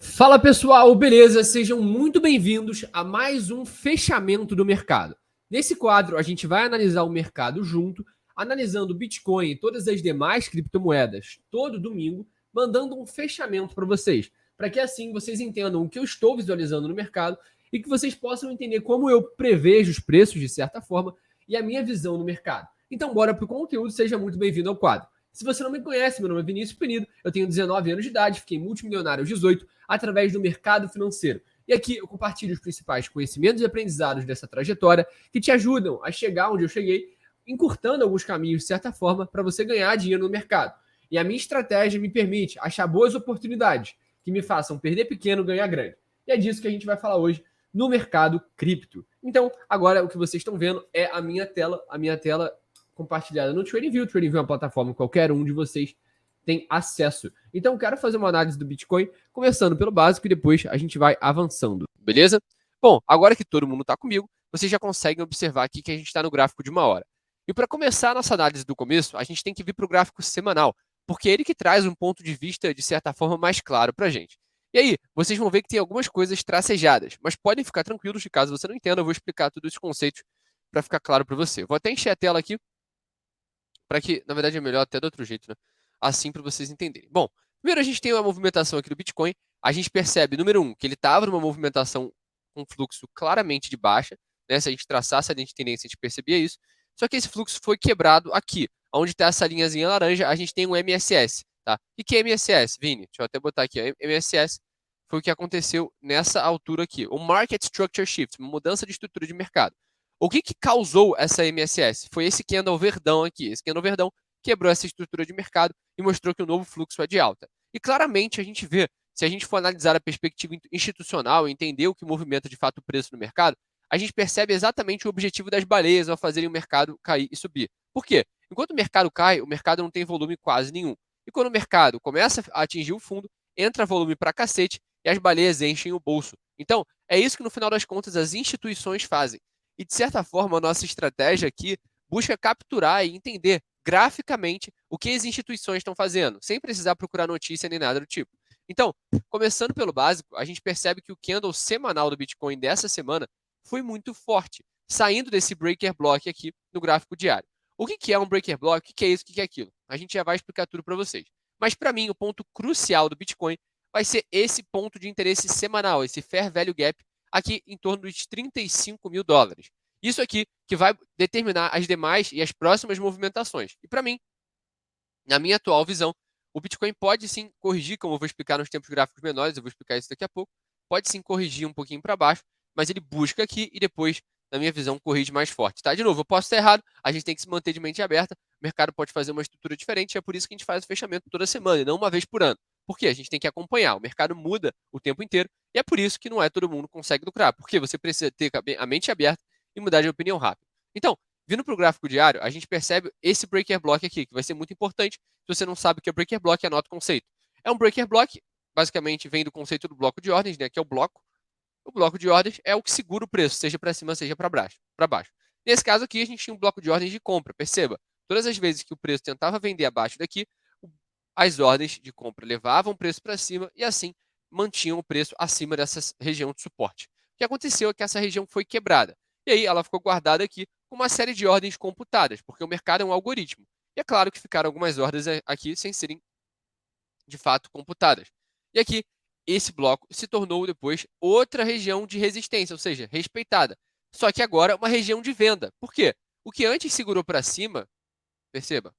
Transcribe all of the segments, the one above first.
Fala pessoal, beleza? Sejam muito bem-vindos a mais um fechamento do mercado. Nesse quadro, a gente vai analisar o mercado junto, analisando o Bitcoin e todas as demais criptomoedas todo domingo, mandando um fechamento para vocês, para que assim vocês entendam o que eu estou visualizando no mercado e que vocês possam entender como eu prevejo os preços de certa forma e a minha visão no mercado. Então, bora para o conteúdo, seja muito bem-vindo ao quadro. Se você não me conhece, meu nome é Vinícius Penido, eu tenho 19 anos de idade, fiquei multimilionário aos 18, através do mercado financeiro. E aqui eu compartilho os principais conhecimentos e aprendizados dessa trajetória que te ajudam a chegar onde eu cheguei, encurtando alguns caminhos de certa forma para você ganhar dinheiro no mercado. E a minha estratégia me permite achar boas oportunidades que me façam perder pequeno, ganhar grande. E é disso que a gente vai falar hoje no mercado cripto. Então, agora o que vocês estão vendo é a minha tela compartilhada no TradingView. O TradingView é uma plataforma que qualquer um de vocês tem acesso. Então, quero fazer uma análise do Bitcoin, começando pelo básico e depois a gente vai avançando, beleza? Bom, agora que todo mundo está comigo, vocês já conseguem observar aqui que a gente está no gráfico de 1 hora. E para começar a nossa análise do começo, a gente tem que vir para o gráfico semanal, porque é ele que traz um ponto de vista, de certa forma, mais claro para a gente. E aí, vocês vão ver que tem algumas coisas tracejadas, mas podem ficar tranquilos que caso você não entenda, eu vou explicar todos os conceitos para ficar claro para você. Vou até encher a tela aqui, para que, na verdade, é melhor até do outro jeito, né? Assim para vocês entenderem. Bom, primeiro a gente tem uma movimentação aqui do Bitcoin. A gente percebe, número um, que ele estava numa movimentação com fluxo claramente de baixa, né? Se a gente traçasse a linha de tendência, a gente percebia isso. Só que esse fluxo foi quebrado aqui. Onde está essa linhazinha laranja, a gente tem um MSS, tá? O que é MSS, Vini? Deixa eu até botar aqui. Ó. MSS foi o que aconteceu nessa altura aqui. O Market Structure Shift, uma mudança de estrutura de mercado. O que causou essa MSS? Foi esse candle verdão aqui. Esse candle verdão quebrou essa estrutura de mercado e mostrou que o novo fluxo é de alta. E claramente a gente vê, se a gente for analisar a perspectiva institucional e entender o que movimenta de fato o preço no mercado, a gente percebe exatamente o objetivo das baleias ao fazerem o mercado cair e subir. Por quê? Enquanto o mercado cai, o mercado não tem volume quase nenhum. E quando o mercado começa a atingir o fundo, entra volume pra cacete e as baleias enchem o bolso. Então, é isso que no final das contas as instituições fazem. E de certa forma, a nossa estratégia aqui busca capturar e entender graficamente o que as instituições estão fazendo, sem precisar procurar notícia nem nada do tipo. Então, começando pelo básico, a gente percebe que o candle semanal do Bitcoin dessa semana foi muito forte, saindo desse breaker block aqui no gráfico diário. O que é um breaker block? O que é isso? O que é aquilo? A gente já vai explicar tudo para vocês. Mas para mim, o ponto crucial do Bitcoin vai ser esse ponto de interesse semanal, esse Fair Value Gap, aqui em torno dos 35 mil dólares. Isso aqui que vai determinar as demais e as próximas movimentações. E para mim, na minha atual visão, o Bitcoin pode sim corrigir, como eu vou explicar nos tempos gráficos menores, eu vou explicar isso daqui a pouco, pode sim corrigir um pouquinho para baixo, mas ele busca aqui e depois, na minha visão, corrige mais forte. Tá? De novo, eu posso estar errado, a gente tem que se manter de mente aberta, o mercado pode fazer uma estrutura diferente, é por isso que a gente faz o fechamento toda semana, e não uma vez por ano. Por quê? A gente tem que acompanhar, o mercado muda o tempo inteiro, e é por isso que não é todo mundo que consegue lucrar, porque você precisa ter a mente aberta e mudar de opinião rápido. Então, vindo para o gráfico diário, a gente percebe esse breaker block aqui, que vai ser muito importante. Se você não sabe o que é breaker block, anota o conceito. É um breaker block, basicamente vem do conceito do bloco de ordens, né, que é o bloco. O bloco de ordens é o que segura o preço, seja para cima, seja para baixo, Nesse caso aqui, a gente tinha um bloco de ordens de compra. Perceba, todas as vezes que o preço tentava vender abaixo daqui, as ordens de compra levavam o preço para cima e assim mantinham o preço acima dessa região de suporte. O que aconteceu é que essa região foi quebrada. E aí ela ficou guardada aqui com uma série de ordens computadas, porque o mercado é um algoritmo. E é claro que ficaram algumas ordens aqui sem serem de fato computadas. E aqui, esse bloco se tornou depois outra região de resistência, ou seja, respeitada. Só que agora uma região de venda. Por quê? O que antes segurou para cima, perceba,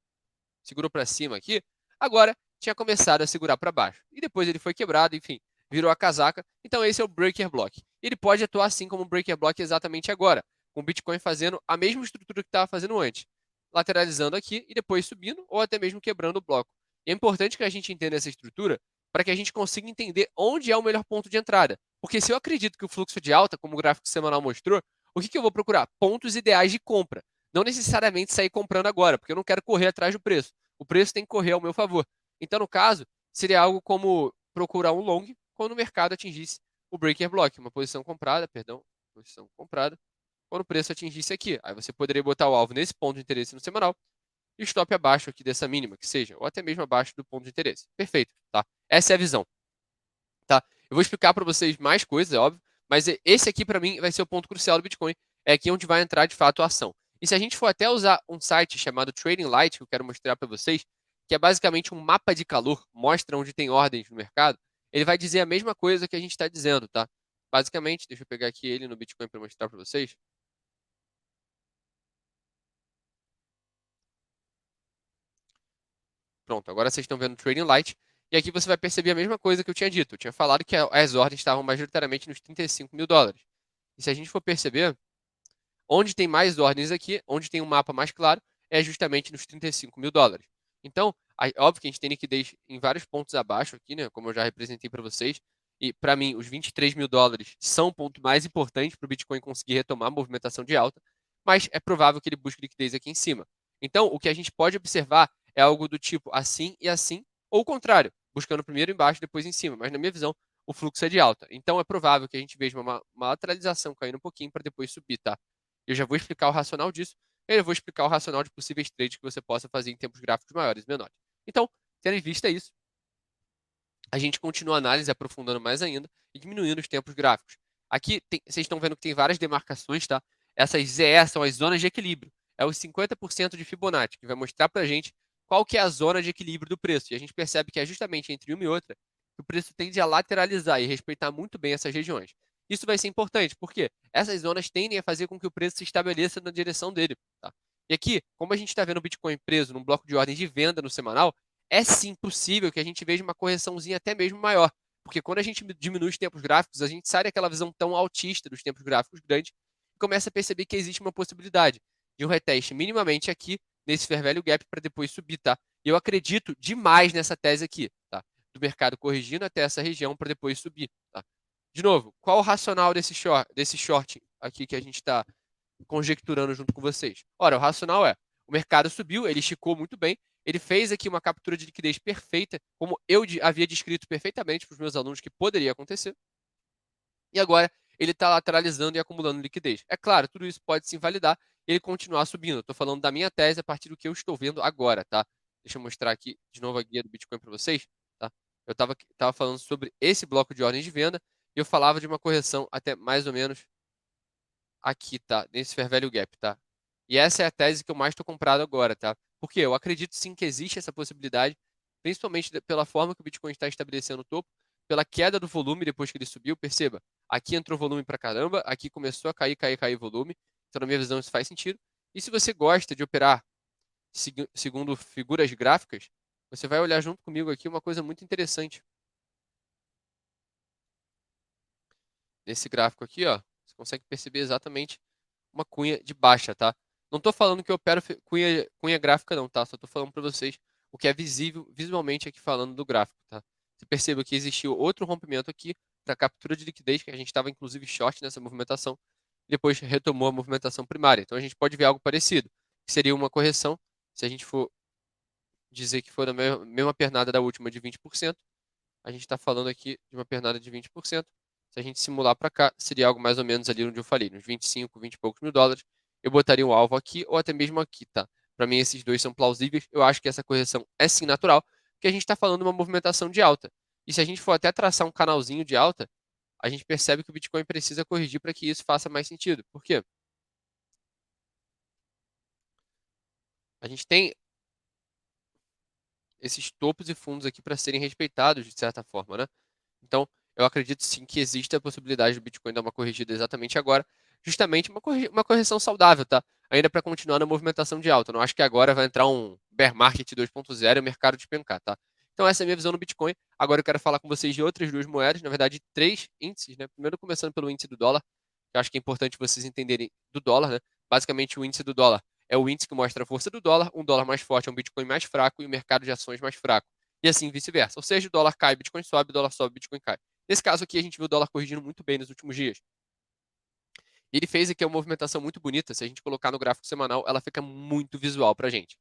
segurou para cima aqui, agora tinha começado a segurar para baixo. E depois ele foi quebrado, enfim, virou a casaca. Então esse é o breaker block. Ele pode atuar assim como um breaker block exatamente agora, com o Bitcoin fazendo a mesma estrutura que estava fazendo antes, lateralizando aqui e depois subindo ou até mesmo quebrando o bloco. E é importante que a gente entenda essa estrutura para que a gente consiga entender onde é o melhor ponto de entrada. Porque se eu acredito que o fluxo é de alta, como o gráfico semanal mostrou, o que eu vou procurar? Pontos ideais de compra. Não necessariamente sair comprando agora, porque eu não quero correr atrás do preço. O preço tem que correr ao meu favor. Então, no caso, seria algo como procurar um long quando o mercado atingisse o breaker block, uma posição comprada, quando o preço atingisse aqui. Aí você poderia botar o alvo nesse ponto de interesse no semanal e o stop abaixo aqui dessa mínima, que seja, ou até mesmo abaixo do ponto de interesse. Perfeito, tá? Essa é a visão. Tá? Eu vou explicar para vocês mais coisas, é óbvio, mas esse aqui para mim vai ser o ponto crucial do Bitcoin. É aqui onde vai entrar de fato a ação. E se a gente for até usar um site chamado Trading Light, que eu quero mostrar para vocês, que é basicamente um mapa de calor, mostra onde tem ordens no mercado, ele vai dizer a mesma coisa que a gente está dizendo, tá? Basicamente, deixa eu pegar aqui ele no Bitcoin para mostrar para vocês. Pronto, agora vocês estão vendo o Trading Light. E aqui você vai perceber a mesma coisa que eu tinha dito. Eu tinha falado que as ordens estavam majoritariamente nos 35 mil dólares. E se a gente for perceber, onde tem mais ordens aqui, onde tem um mapa mais claro, é justamente nos 35 mil dólares. Então, óbvio que a gente tem liquidez em vários pontos abaixo aqui, né? Como eu já representei para vocês. E para mim, os 23 mil dólares são o ponto mais importante para o Bitcoin conseguir retomar a movimentação de alta. Mas é provável que ele busque liquidez aqui em cima. Então, o que a gente pode observar é algo do tipo assim e assim, ou o contrário, buscando primeiro embaixo, depois em cima. Mas na minha visão, o fluxo é de alta. Então, é provável que a gente veja uma lateralização caindo um pouquinho para depois subir, tá? Eu já vou explicar o racional disso. E eu vou explicar o racional de possíveis trades que você possa fazer em tempos gráficos maiores e menores. Então, tendo em vista isso, a gente continua a análise aprofundando mais ainda e diminuindo os tempos gráficos. Aqui, vocês estão vendo que tem várias demarcações, tá? Essas ZE são as zonas de equilíbrio. É os 50% de Fibonacci, que vai mostrar para a gente qual que é a zona de equilíbrio do preço. E a gente percebe que é justamente entre uma e outra que o preço tende a lateralizar e respeitar muito bem essas regiões. Isso vai ser importante, porque essas zonas tendem a fazer com que o preço se estabeleça na direção dele. Tá? E aqui, como a gente está vendo o Bitcoin preso num bloco de ordens de venda no semanal, é sim possível que a gente veja uma correçãozinha até mesmo maior. Porque quando a gente diminui os tempos gráficos, a gente sai daquela visão tão altista dos tempos gráficos grandes e começa a perceber que existe uma possibilidade de um reteste minimamente aqui nesse fair value gap para depois subir, tá? E eu acredito demais nessa tese aqui, tá? Do mercado corrigindo até essa região para depois subir, tá? De novo, qual o racional desse short aqui que a gente está conjecturando junto com vocês? Ora, o racional é, o mercado subiu, ele esticou muito bem, ele fez aqui uma captura de liquidez perfeita, como eu havia descrito perfeitamente para os meus alunos que poderia acontecer. E agora ele está lateralizando e acumulando liquidez. É claro, tudo isso pode se invalidar e ele continuar subindo. Estou falando da minha tese a partir do que eu estou vendo agora, tá? Deixa eu mostrar aqui de novo a guia do Bitcoin para vocês, tá? Eu estava falando sobre esse bloco de ordens de venda e eu falava de uma correção até mais ou menos aqui, tá? Nesse fair value gap, tá? E essa é a tese que eu mais estou comprado agora, tá? Porque eu acredito sim que existe essa possibilidade, principalmente pela forma que o Bitcoin está estabelecendo o topo, pela queda do volume depois que ele subiu. Perceba, aqui entrou volume pra caramba, aqui começou a cair volume. Então, na minha visão, isso faz sentido. E se você gosta de operar segundo figuras gráficas, você vai olhar junto comigo aqui uma coisa muito interessante. Nesse gráfico aqui, ó, você consegue perceber exatamente uma cunha de baixa, tá? Não estou falando que eu opero cunha gráfica não, tá? Só estou falando para vocês o que é visível visualmente aqui falando do gráfico, tá? Você perceba que existiu outro rompimento aqui para captura de liquidez, que a gente estava inclusive short nessa movimentação, e depois retomou a movimentação primária. Então a gente pode ver algo parecido, que seria uma correção, se a gente for dizer que foi na mesma pernada da última de 20%, a gente está falando aqui de uma pernada de 20%. Se a gente simular para cá, seria algo mais ou menos ali onde eu falei, nos 25, 20 e poucos mil dólares. Eu botaria um alvo aqui ou até mesmo aqui, tá? Para mim, esses dois são plausíveis. Eu acho que essa correção é sim natural, porque a gente está falando de uma movimentação de alta. E se a gente for até traçar um canalzinho de alta, a gente percebe que o Bitcoin precisa corrigir para que isso faça mais sentido. Por quê? A gente tem esses topos e fundos aqui para serem respeitados de certa forma, né? Então, eu acredito sim que existe a possibilidade do Bitcoin dar uma corrigida exatamente agora, justamente uma correção saudável, tá? Ainda para continuar na movimentação de alta. Não acho que agora vai entrar um bear market 2.0 e o mercado despencar, tá? Então, essa é a minha visão no Bitcoin. Agora eu quero falar com vocês de outras duas moedas, na verdade, três índices, né? Primeiro, começando pelo índice do dólar, que eu acho que é importante vocês entenderem do dólar, né? Basicamente, o índice do dólar é o índice que mostra a força do dólar. Um dólar mais forte é um Bitcoin mais fraco e o mercado de ações mais fraco. E assim vice-versa. Ou seja, o dólar cai, Bitcoin sobe, o dólar sobe, Bitcoin cai. Nesse caso aqui, a gente viu o dólar corrigindo muito bem nos últimos dias. E ele fez aqui uma movimentação muito bonita. Se a gente colocar no gráfico semanal, ela fica muito visual para a gente.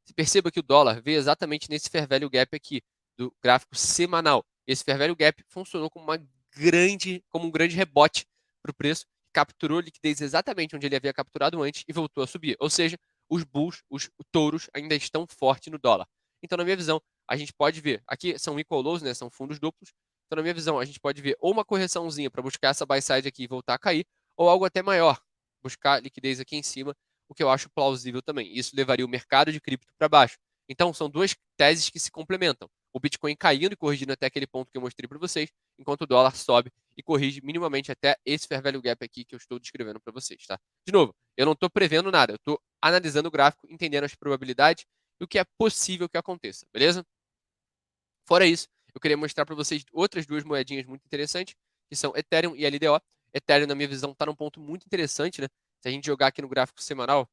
Você perceba que o dólar veio exatamente nesse fair value gap aqui, do gráfico semanal. Esse fair value gap funcionou como um grande rebote para o preço, capturou liquidez exatamente onde ele havia capturado antes e voltou a subir. Ou seja, os bulls, os touros ainda estão fortes no dólar. Então, na minha visão, a gente pode ver, aqui são equal lows, né, são fundos duplos, Então, na minha visão, a gente pode ver ou uma correçãozinha para buscar essa buy side aqui e voltar a cair, ou algo até maior, buscar liquidez aqui em cima, o que eu acho plausível também. Isso levaria o mercado de cripto para baixo. Então, são duas teses que se complementam. O Bitcoin caindo e corrigindo até aquele ponto que eu mostrei para vocês, enquanto o dólar sobe e corrige minimamente até esse fair value gap aqui que eu estou descrevendo para vocês, tá? De novo, eu não estou prevendo nada, eu estou analisando o gráfico, entendendo as probabilidades e o que é possível que aconteça, beleza? Fora isso, eu queria mostrar para vocês outras duas moedinhas muito interessantes, que são Ethereum e LDO. Ethereum, na minha visão, está num ponto muito interessante, né? Se a gente jogar aqui no gráfico semanal,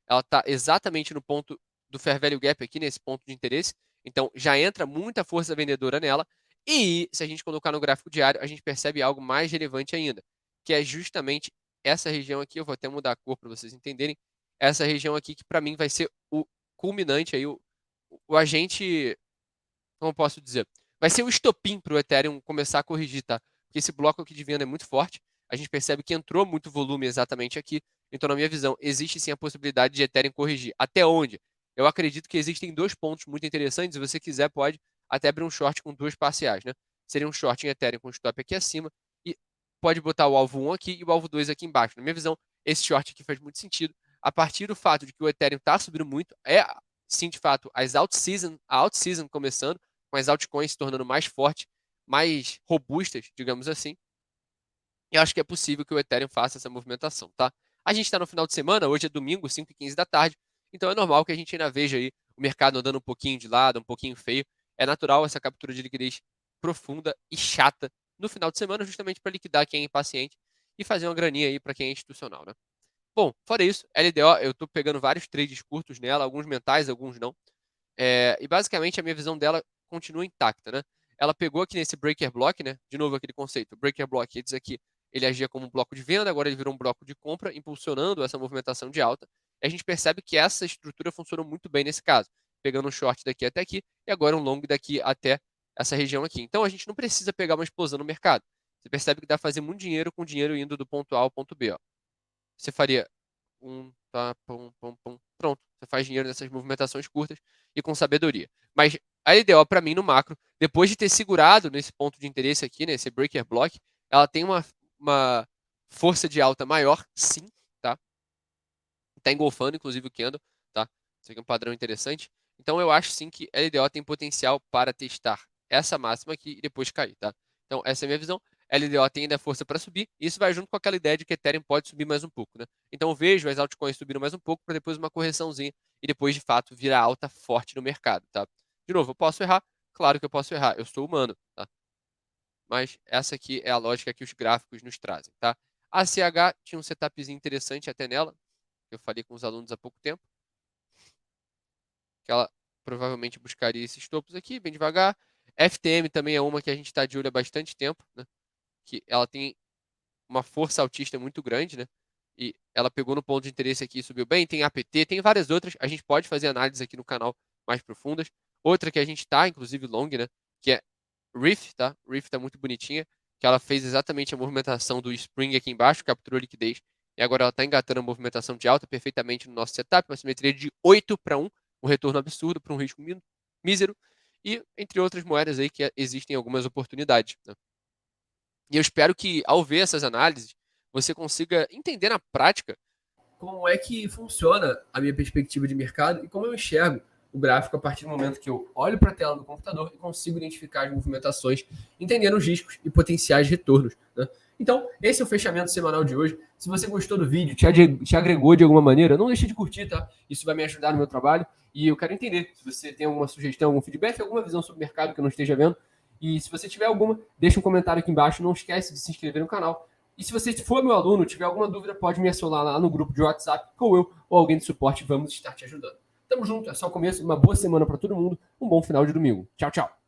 ela está exatamente no ponto do Fair Value Gap aqui, nesse ponto de interesse. Então, já entra muita força vendedora nela. E se a gente colocar no gráfico diário, a gente percebe algo mais relevante ainda, que é justamente essa região aqui. Eu vou até mudar a cor para vocês entenderem. Essa região aqui que, para mim, vai ser o culminante, aí, o agente, como eu posso dizer? Vai ser o estopim para o Ethereum começar a corrigir, tá? Porque esse bloco aqui de venda é muito forte. A gente percebe que entrou muito volume exatamente aqui. Então, na minha visão, existe sim a possibilidade de Ethereum corrigir. Até onde? Eu acredito que existem dois pontos muito interessantes. Se você quiser, pode até abrir um short com duas parciais, né? Seria um short em Ethereum com stop aqui acima e pode botar o alvo 1 aqui e o alvo 2 aqui embaixo. Na minha visão, esse short aqui faz muito sentido. A partir do fato de que o Ethereum está subindo muito, é sim, de fato, a out-season começando, com as altcoins se tornando mais fortes, mais robustas, digamos assim. Eu acho que é possível que o Ethereum faça essa movimentação, tá? A gente está no final de semana, hoje é domingo, 5h15 da tarde, então é normal que a gente ainda veja aí o mercado andando um pouquinho de lado, um pouquinho feio. É natural essa captura de liquidez profunda e chata no final de semana, justamente para liquidar quem é impaciente e fazer uma graninha aí para quem é institucional, né? Bom, fora isso, LDO, eu estou pegando vários trades curtos nela, alguns mentais, alguns não. E basicamente a minha visão dela continua intacta, né? Ela pegou aqui nesse breaker block, né? De novo aquele conceito, breaker block, ele diz aqui, ele agia como um bloco de venda, agora ele virou um bloco de compra, impulsionando essa movimentação de alta. E a gente percebe que essa estrutura funcionou muito bem nesse caso, pegando um short daqui até aqui e agora um long daqui até essa região aqui. Então a gente não precisa pegar uma explosão no mercado. Você percebe que dá para fazer muito dinheiro com dinheiro indo do ponto A ao ponto B, ó. Você faria tá, pum, pum, pum. Pronto. Você faz dinheiro nessas movimentações curtas e com sabedoria. Mas a LDO, para mim, no macro, depois de ter segurado nesse ponto de interesse aqui, nesse breaker block, ela tem uma força de alta maior, sim, tá? Tá engolfando, inclusive, o candle, tá? Isso aqui é um padrão interessante. Então, eu acho, sim, que a LDO tem potencial para testar essa máxima aqui e depois cair, tá? Então, essa é a minha visão. LDO tem ainda força para subir, e isso vai junto com aquela ideia de que Ethereum pode subir mais um pouco, né? Então eu vejo as altcoins subindo mais um pouco para depois uma correçãozinha e depois de fato virar alta forte no mercado, tá? De novo, eu posso errar? Claro que eu posso errar, eu sou humano, tá? Mas essa aqui é a lógica que os gráficos nos trazem, tá? A CH tinha um setupzinho interessante até nela, que eu falei com os alunos há pouco tempo, que ela provavelmente buscaria esses topos aqui, bem devagar. FTM também é uma que a gente está de olho há bastante tempo, né? Que ela tem uma força altista muito grande, né? E ela pegou no ponto de interesse aqui e subiu bem. Tem APT, tem várias outras. A gente pode fazer análises aqui no canal mais profundas. Outra que a gente tá, inclusive long, né? Que é Riff, tá? Riff tá muito bonitinha. Que ela fez exatamente a movimentação do Spring aqui embaixo, capturou liquidez. E agora ela tá engatando a movimentação de alta perfeitamente no nosso setup. Uma simetria de 8-1, um retorno absurdo para um risco mísero. E entre outras moedas aí que existem algumas oportunidades, né? E eu espero que, ao ver essas análises, você consiga entender na prática como é que funciona a minha perspectiva de mercado e como eu enxergo o gráfico a partir do momento que eu olho para a tela do computador e consigo identificar as movimentações, entendendo os riscos e potenciais retornos, né? Então, esse é o fechamento semanal de hoje. Se você gostou do vídeo, te agregou de alguma maneira, não deixe de curtir, tá? Isso vai me ajudar no meu trabalho. E eu quero entender se você tem alguma sugestão, algum feedback, alguma visão sobre o mercado que eu não esteja vendo. E se você tiver alguma, deixa um comentário aqui embaixo. Não esquece de se inscrever no canal. E se você for meu aluno, tiver alguma dúvida, pode me acionar lá no grupo de WhatsApp, ou eu, ou alguém de suporte, vamos estar te ajudando. Tamo junto, é só o começo. Uma boa semana para todo mundo. Um bom final de domingo. Tchau, tchau.